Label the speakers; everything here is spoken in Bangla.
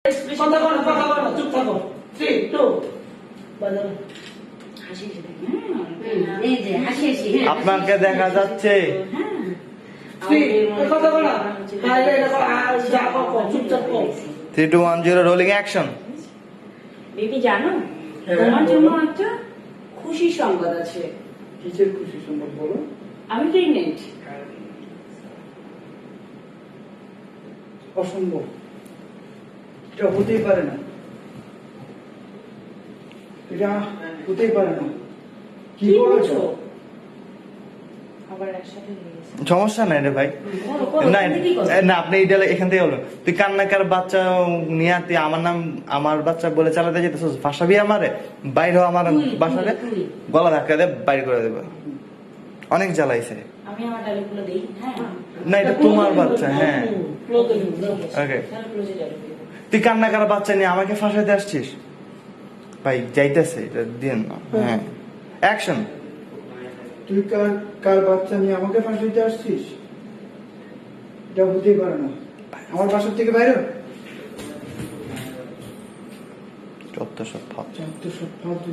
Speaker 1: কথা বলো, কথা বলো, চুপ থাকো। 3, 2, বাজাও।
Speaker 2: আপনাকে দেখা যাচ্ছে।
Speaker 1: 3, কথা বলো। বাইরে দেখো, আর যা করো, চুপচাপ করো।
Speaker 2: 3, 2, 1, 0 রোলিং অ্যাকশন।
Speaker 3: বেবি জানো, তোমার জন্য একটা খুশি সংবাদ আছে।
Speaker 1: কিসের খুশি সংবাদ বলো?
Speaker 3: আমি প্রেগনেন্ট।
Speaker 1: অসম্ভব, এটা হতেই পারে না, এটা হতেই পারে না। কি বলছো?
Speaker 3: আবার একসাথে হয়ে গেছে।
Speaker 2: সমস্যা নাই রে ভাই। না না, আপনি এইটা এখান থেকে বলো। তুই কান্নাকার বাচ্চা নিয়ে তুই আমার বাচ্চা বলে চালাতে যেতেছিস, ফাঁসাবি আমারে, বাইরে আমার বাসারে গলা ধাক্কা দিয়ে বাইরে করে দেবে। অনেক জ্বালাইছে।
Speaker 3: আমি আমার ডায়লগগুলো দেই। হ্যাঁ
Speaker 2: না, এটা তোমার বাচ্চা। হ্যাঁ ওকে,
Speaker 3: তাহলে ক্লোজে ডায়লগ দেব।
Speaker 2: তুই কান্নাকার বাচ্চা নিয়ে আমাকে ফাঁসাতে আসছিস ভাই, যাইতেছে এটা দিন না। হ্যাঁ অ্যাকশন।
Speaker 1: তুই কার বাচ্চা নিয়ে আমাকে ফাঁসাইতে আসছিস? এটা হতেই পারে না, আমার বাসার থেকে বাইরে।
Speaker 2: যত সব ফালতু।
Speaker 1: যত সব ফালতু।